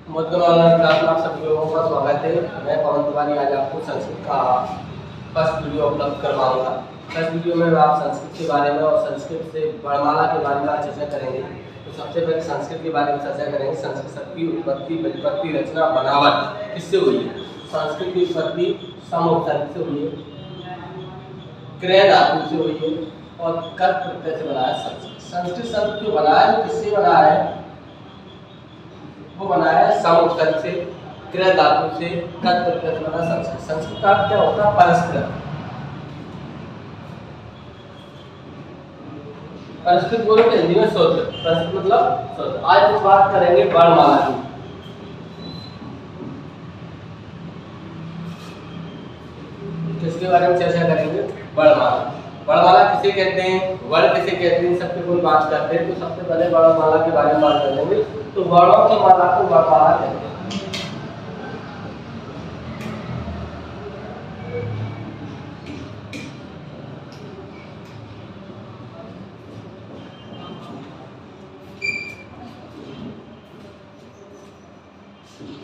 मधुर online class में आप सभी लोगों का स्वागत है। मैं पवन तिवारी आज आपको संस्कृत का फर्स्ट वीडियो अपलोड करवाऊंगा। फर्स्ट वीडियो में आप संस्कृत के बारे में और संस्कृत से वर्णमाला के बारे में चर्चा करेंगे। तो सबसे पहले संस्कृत के बारे में चर्चा करेंगे। संस्कृत शब्द की उत्पत्ति, व्युत्पत्ति, रचना, बनावट किससे हुई है? संस्कृत की उत्पत्ति समोपचारिक से हुई है, क्रिया धातु से हुई है और कर्त प्रत्यय से बना है। संस्कृत शब्द जो बना है वो किससे बना है? वो बनाया है समोपचारिक से, क्रिया धातु से, कर्त प्रत्यय से बना संस्कृत। संस्कृत का क्या होता है? परस्कृत। परस्कृत बोलो तो हिंदी में शोध। परस्कृत मतलब शोध। आज हम बात करेंगे वर्णमाला की। किसके बारे में चर्चा करेंगे? वर्णमाला। वर्णमाला किसे कहते हैं, वर्ण किसे कहते हैं, सबके कोई बात करते हैं। तो सबसे पहले वर्णमाला के बारे में बात करेंगे। तो वर्णों की माला को वर्णमाला कहते हैं।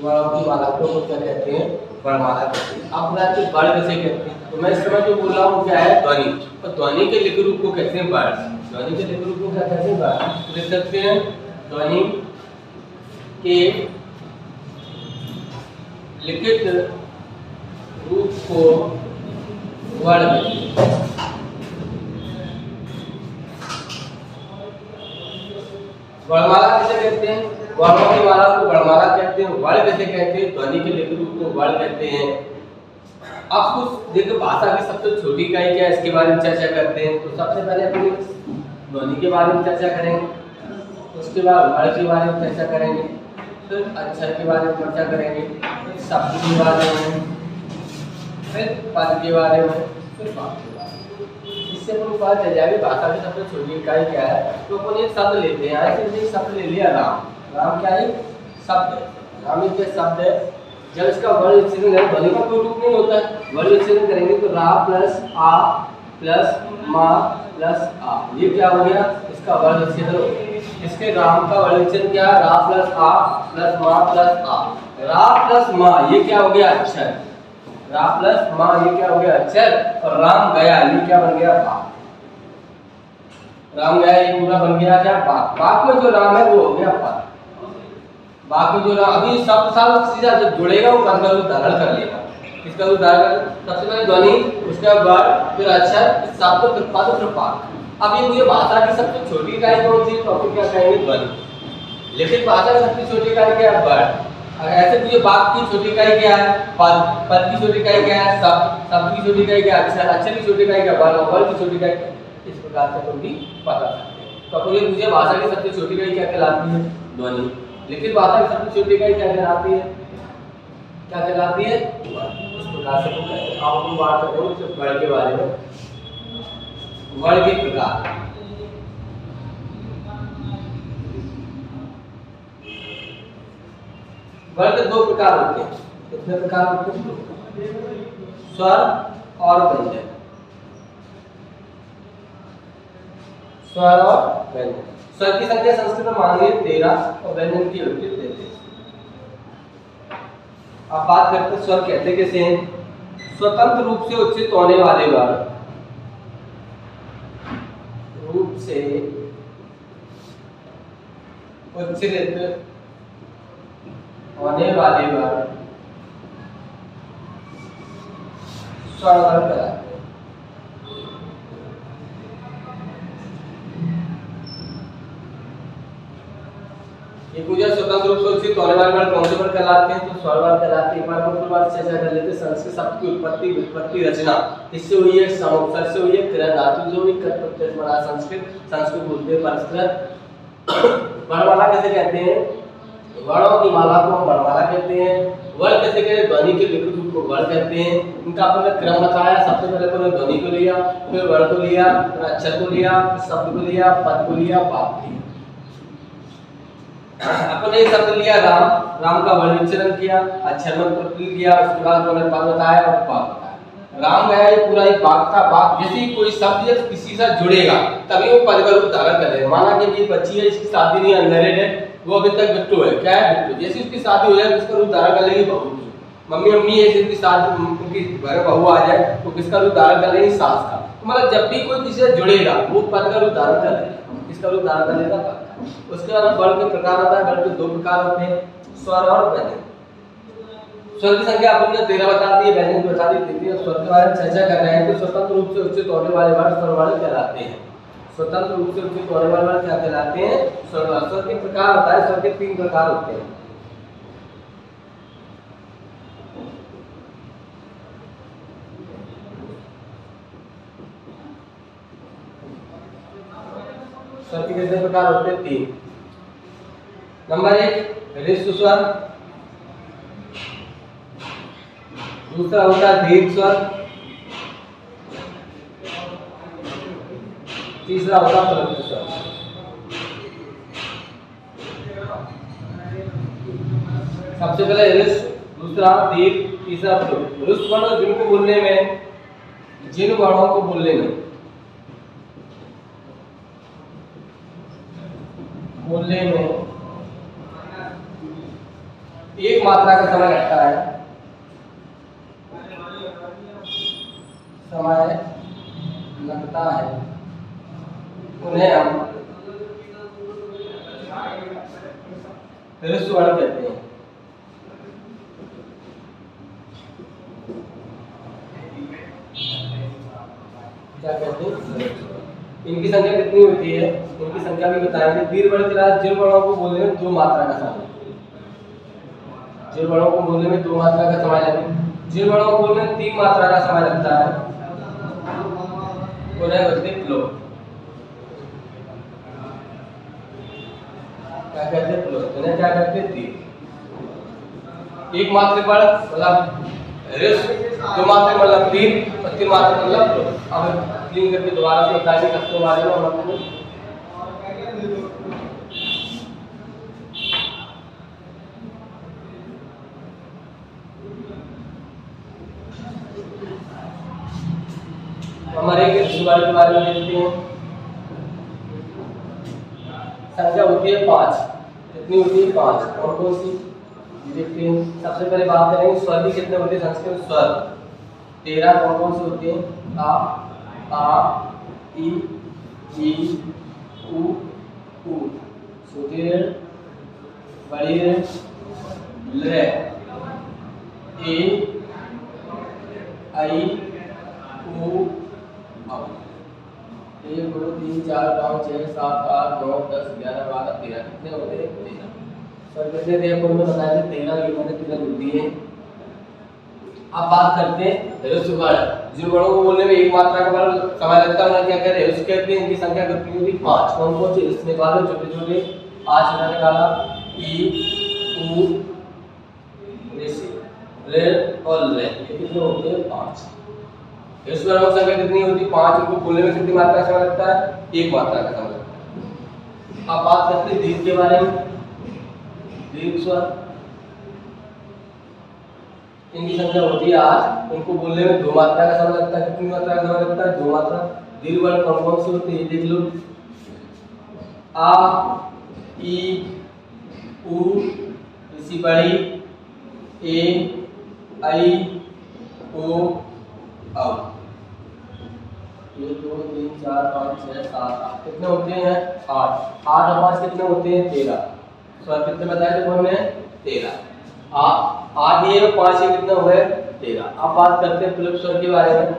वर्णों की माला को क्या कहते हैं? वर्णमाला कहते हैं। अब बात की वर्ण किसे कहते हैं? तो मैं इस समय जो बोल रहा हूँ क्या है? ध्वनि। और ध्वनि के लिखित रूप को कहते हैं वर्ण। ध्वनि के लिखित रूप को क्या कहते हैं? वर्ण। लिख सकते हैं ध्वनि के लिखित रूप को वर्ण कहते हैं। वर्णमाला किसे कहते हैं? वर्णों की माला को वर्णमाला कहते हैं। वर्ण किसे कहते हैं? ध्वनि के लिखित रूप को वर्ण कहते हैं। अब कुछ देखो भाषा की सबसे छोटी इकाई क्या है, इसके बारे में चर्चा करते हैं। तो सबसे पहले अपनी ध्वनि के बारे में चर्चा करेंगे, उसके बाद वर्ण के बारे में चर्चा करेंगे, फिर अक्षर के बारे में चर्चा करेंगे, फिर शब्द के बारे में, फिर पद के बारे में, फिर वाक्य के बारे में। इससे अपन पता चल जाएगी भाषा की सबसे छोटी इकाई क्या है। तो अपन एक शब्द लेते हैं। ऐसे एक शब्द ले लिया राम। राम क्या है? शब्द। राम एक शब्द है। जब इसका वर्ण विच्छेदन करें, ध्वनि का कोई रूप नहीं होता है। वर्ण विच्छेदन करेंगे तो रा प्लस आ प्लस मा प्लस आ, ये क्या हो गया? इसका वर्ण विच्छेदन हो गया। इसके राम का वर्ण विच्छेदन क्या है? रा प्लस आ प्लस मा प्लस आ। रा प्लस मा ये क्या हो गया? अक्षर। रा प्लस मा ये क्या हो गया? अक्षर। और राम गया ये क्या बन गया? बाप। राम गया ये पूरा बन गया क्या? बाप। बाप में जो राम है वो हो गया पद। बाकी जो अभी शब्द साथ सीधा जो जुड़ेगा वो पद का रूप धारण कर लेगा। किसका रूप धारण कर? सबसे पहले ध्वनि, उसके बाद वर्ण, फिर अक्षर, फिर शब्द, फिर पद, फिर वाक्य। अब ये मुझे भाषा की सबसे छोटी इकाई कौन सी? तो अपन क्या कहेंगे? ध्वनि। लेकिन भाषा की सबसे छोटी इकाई क्या है? वर्ण। अगर ऐसे मुझे वाक्य की छोटी इकाई क्या है? पद। पद की छोटी इकाई क्या है? शब्द। शब्द की छोटी इकाई क्या है? अक्षर। अक्षर की छोटी इकाई क्या है? वर्ण। वर्ण की छोटी इकाई। इस प्रकार से अपन भी पता करते हैं। तो अपन मुझे भाषा की सबसे छोटी इकाई क्या कहलाती है? ध्वनि। लेकिन भाषा की सबसे छोटी इकाई क्या कहलाती है? क्या कहलाती है? इस प्रकार से कहते हैं। अब हम बात करते हैं सिर्फ वर्ण के बारे में। वर्ण के प्रकार। वर्ण के दो प्रकार होते हैं। कितने प्रकार होते हैं? स्वर और व्यंजन। स्वर और व्यंजन। स्वर की संख्या संस्कृत में मांगी 13 और व्यंजन की होती है 33। अब बात करते हैं स्वर कहते कैसे हैं? स्वतंत्र रूप से उच्चित होने वाले वर्ण, रूप से उच्चरित होने वाले वर्ण स्वर वर्ण कहलाते हैं। पूजा स्वतंत्र रूप से उच्चित होने वाले वर्ण कौन से वर्ण कहलाते हैं? तो स्वर वर्ण कहलाते हैं। एक बार हम बात चर्चा कर लेते हैं। संस्कृत शब्द की उत्पत्ति, व्युत्पत्ति, रचना किससे हुई है? समोपचार से हुई है, क्रिया धातु से हुई, कर्त प्रत्यय से बना संस्कृत बोलते हैं परस्कृत। वर्णमाला कैसे कहते हैं? वर्णों की माला को हम वर्णमाला कहते हैं। वर्ण कैसे कहते हैं? ध्वनि के लिखित रूप को वर्ण कहते हैं। इनका अपने क्रम बताया। सबसे पहले अपने ध्वनि को लिया, फिर वर्ण को लिया, फिर अक्षर को लिया, फिर शब्द को लिया, पद को लिया, वाक्य। अपने शब्द लिया राम, राम का वर्ण विच्छेदन किया, अक्षर में प्रत्यय किया, उसके बाद उन्होंने पद बताया और वाक्य बताया। राम गया ये पूरा एक वाक्य का वाक्य। जैसे ही कोई शब्द किसी से जुड़ेगा तभी वो पद का रूप धारण करेगा। माना कि ये बच्ची है, इसकी शादी नहीं, अनमैरिड है, वो अभी तक बिट्टू है। क्या है? बिट्टू। जैसे उसकी शादी हो जाए तो उसका रूप धारण कर लेगी बहू की। मम्मी अम्मी ऐसे उसकी शादी, उनकी घर बहू आ जाए तो किसका रूप धारण कर लेगी? सास का। तो मतलब जब भी कोई किसी से जुड़ेगा वो पद का रूप धारण कर लेगा। किसका रूप धारण कर लेगा? पद का। उसके बाद बल के प्रकार होता है। बल के दो प्रकार होते हैं, स्वर और व्यंजन। स्वर की संख्या आपने 13 बता दी है, व्यंजन की बता दी। तृतीय स्वर के बारे में चर्चा कर रहे हैं। तो स्वतंत्र रूप से उच्चित होने वाले वर्ड स्वर वर्ड कहलाते हैं। स्वतंत्र रूप से उच्चित होने वाले वर्ड क्या कहलाते हैं? स्वर वर्ड। स्वर के प्रकार होता है, स्वर के 3 प्रकार होते हैं। स्वर के कितने प्रकार होते हैं? 3। नंबर 1 ह्रस्व स्वर, दूसरा होता है दीर्घ स्वर, तीसरा होता है प्लुत स्वर। सबसे पहले ह्रस्व, दूसरा दीर्घ, तीसरा प्लुत। ह्रस्व वर्ण जिनको बोलने में, जिन वर्णों को बोलने में एक मात्रा का समय लगता है, उन्हें हम ह्रस्व वर्ण कहते हैं। क्या कहते हैं? इनकी संख्या कितनी होती है? इनकी संख्या भी बताएंगे। दीर्घ वर्ण के बाद जिन वर्णों को बोलने में 2 मात्रा का समय, जिन वर्णों को बोलने में 2 मात्रा का समय लगता, जिन वर्णों को बोलने में 3 मात्रा का समय लगता है उन्हें बोलते हैं प्लुत। क्या कहते हैं? प्लुत। उन्हें क्या कहते हैं? दीर्घ। एक मात्रा पर मतलब ह्रस्व, 2 मात्रा मतलब दीर्घ और 3 मात्रा मतलब प्लुत। अब क्लीन करके दोबारा से बताइए सबके बारे में हम आपको। हमारे ह्रस्व वर्ण के बारे में देखते हैं। संख्या होती है 5। कितनी होती है? 5। कौन कौन सी देखते हैं। सबसे पहले बात करेंगे स्वर की कितने होते हैं। संस्कृत में स्वर 13 कौन कौन से होते हैं? आ, ई, उ, छोटी ऋ, बड़ी ऋ, ल, ए, आई, उ, औ। 1 2 3 4 5 6 7 8 9 10 11 12 13 कितने होते हैं? 13। सर कितने थे आपको मैं बताया था? 13। ये मैंने 13 लिख दिए। अब बात करते हैं ह्रस्व वर्ण। जिन वर्णों को बोलने में एक मात्रा का वर्ण समय लगता है उन्हें क्या कहते हैं? ह्रस्व कहते हैं। इनकी संख्या कितनी होती है? 5। कौन कौन से? इसमें निकालो छोटे छोटे 5 मैंने निकाला। ई, उ, ऋ और ल। ये कितने होते हैं? 5। ह्रस्व वर्णों की संख्या कितनी होती है? 5। इनको बोलने में कितनी मात्रा का समय लगता है? 1 मात्रा का समय लगता है। अब बात करते हैं दीर्घ के बारे में। दीर्घ स्वर इनकी संख्या होती है 8। इनको बोलने में 2 मात्रा का समय लगता है। कितनी मात्रा का समय लगता है? 2 मात्रा। दीर्घ वर्ण कौन कौन से होते हैं? ये देख लो। आ, ई, उ, इसी बड़ी, ए, आई, ओ, औ। 1 2 3 4 5 6 7 8 कितने होते हैं? 8। 8 और 5 कितने होते हैं? 13। स्वर कितने बताए थे हमने? 13। 8 ये और 5 ये कितने हुए? 13। अब बात करते हैं प्लुत स्वर के बारे में।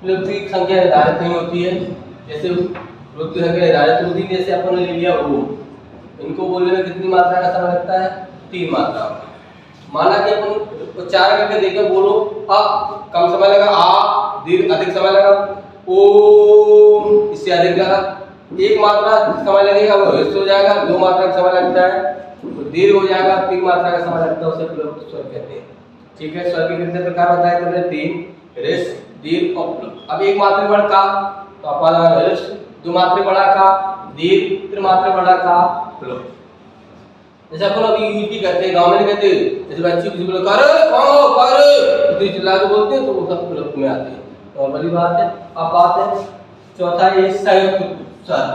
प्लुत की संख्या निर्धारित नहीं होती है। जैसे प्लुत की संख्या निर्धारित होती है, जैसे अपन ने ले लिया ओ। इनको बोलने में कितनी मात्रा का समय लगता है? 3 मात्रा। माना कि अपन उच्चारण करके देखें, बोलो अ कम समय लगा, आ दीर्घ अधिक समय लगा, ओ इससे अधिक लगा। 1 मात्रा समय लगेगा वो ह्रस्व हो जाएगा। 2 मात्रा का समय लगता है तो दीर्घ हो जाएगा। 3 मात्रा का समय लगता है उसे प्लुत स्वर कहते हैं। ठीक है। स्वर के कितने प्रकार बताए थे? 3, ह्रस्व, दीर्घ और प्लुत। अब 1 मात्रा वर्ण का तो अपन ह्रस्व, 2 मात्रा बड़ा का दीर्घ, 3 मात्रा बड़ा का प्लुत। जैसे अपन अभी यूज भी करते हैं, गांव में कहते हैं, जैसे बच्चे किसी को कर इतनी चिल्ला के बोलते हैं तो वो सब प्लुत में आते हैं। और बड़ी बात है। अब बात है चौथा, ये संयुक्त स्वर।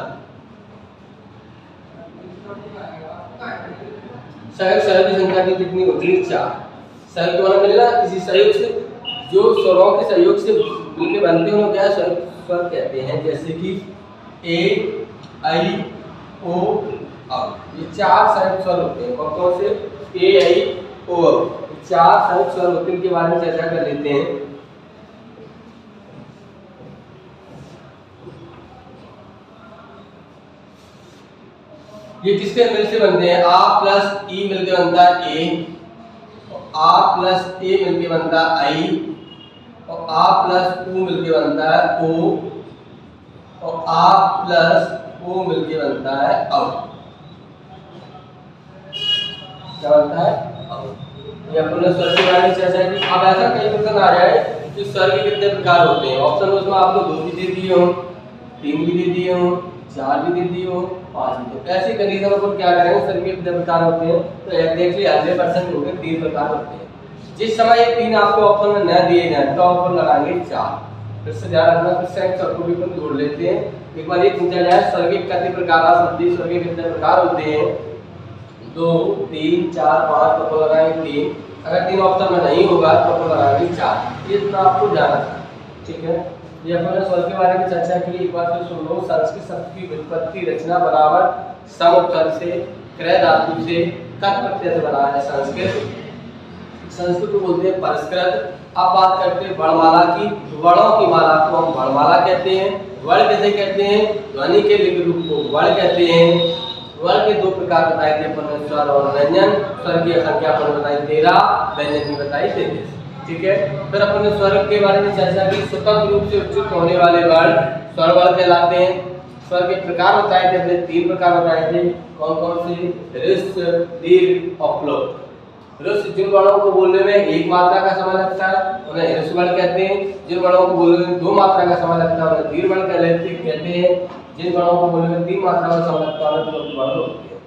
संयुक्त स्वरों की संख्या की कितनी होती है? 4। संयुक्त वाला मिलेगा किसी सहयोग से, जो स्वरों के सहयोग से मिलकर बनते हैं उन्हें क्या संयुक्त स्वर कहते हैं। जैसे कि ए, आई, ओ, औ, ये 4 संयुक्त स्वर होते हैं। कौन कौन से? ए, आई, ओ, औ, 4 संयुक्त स्वर होते हैं। इनके बारे में चर्चा कर लेते हैं। ये किसके मिल से बनते हैं? आ प्लस ई मिलके बनता है ए, आ प्लस ए मिलके बनता है आई, और आ प्लस ओ मिलके बनता है ओ, और आ प्लस ओ मिलके बनता है औ। क्या बनता है? ये अपने स्वर के बारे में चर्चा की। अब ऐसा कई क्वेश्चन आ जाए कि स्वर के कितने प्रकार होते हैं। ऑप्शन उसमें आपको 2 भी दे दिए हो, 3 भी दे दिए हो, 4 भी दे दिए हो, 5 भी दे। ऐसी कंडीशन पर क्या करेंगे? स्वर के कितने प्रकार होते हैं? तो एग्जैक्टली 100% होंगे 3 प्रकार होते हैं। जिस समय ये 3 आपको ऑप्शन में न दिए जाए तो ऑप्शन लगाएंगे 4। फिर से ध्यान रखना, फिर से स्वर को भी अपन जोड़ लेते हैं। एक बार ये पूछा जाए स्वर के कितने प्रकार, शब्दी स्वर के कितने प्रकार होते हैं? 2, 3, 4, 5 तो लगाएंगे 3। अगर 3 ऑप्शन में नहीं होगा तो लगाएंगे 4। ये इतना आपको ध्यान रखना, ठीक है। ये अपन स्वर के बारे में चर्चा की। एक बार फिर सुन लो। संस्कृत शब्द की व्युत्पत्ति रचना बराबर सम उपसर्ग से, क्रय धातु से, कट प्रत्यय से बना है। संस्कृत को बोलते हैं परिष्कृत। अब बात करते हैं वर्णमाला की। वर्णों की माला को हम वर्णमाला कहते हैं। वर्ण कैसे कहते हैं? ध्वनि के लिंग रूप को वर्ण कहते हैं। वर्ण के 2 प्रकार बताए थे अपन ने, स्वर और व्यंजन। स्वर की संख्या अपन बताई 13, व्यंजन की बताई 33, ठीक है। फिर अपन ने स्वर के बारे में चर्चा की। स्वतंत्र रूप से उच्चारित होने वाले वर्ण स्वर वर्ण कहलाते हैं। स्वर के प्रकार बताए थे अपने, 3 प्रकार बताए थे। कौन कौन से? ह्रस्व, दीर्घ और प्लोट। ह्रस्व जिन वर्णों को बोलने में 1 मात्रा का समय लगता है उन्हें ह्रस्व वर्ण कहते हैं। जिन वर्णों को बोलने में 2 मात्रा का समय लगता है उन्हें दीर्घ वर्ण कहते हैं। जिन वर्णों को बोलने में 3 मात्रा का समय लगता है उन्हें प्लोट वर्ण होते हैं।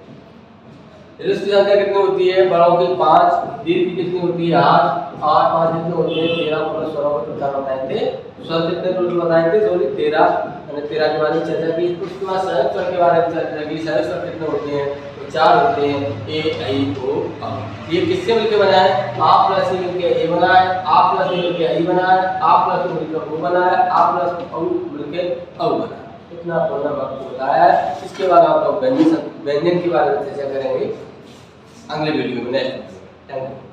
ह्रस्व की संख्या कितनी होती है? वर्णों की 5, दीर्घ की कितनी होती है? 8, 8 5 कितने होते हैं? 13 पूरे स्वरों के प्रकार बताए थे। स्वर कितने टोटल बताए थे? सॉरी 13, मैंने 13 के बारे में चर्चा की। उसके बाद संयुक्त स्वर के बारे में चर्चा की। संयुक्त स्वर कितने होते हैं? 4 होते हैं, ए, आई, ओ, औ। ये किससे मिलकर बना है? आ प्लस ई मिलकर ए बना है, आ प्लस ई मिलकर आई बना है, आ प्लस ओ मिलकर ओ बना है, आ प्लस औ मिलकर औ बना है। इतना बोलना वक्त होता है। इसके बाद आप लोग व्यंजन के बारे में चर्चा करेंगे अगले वीडियो में। Next, thank you.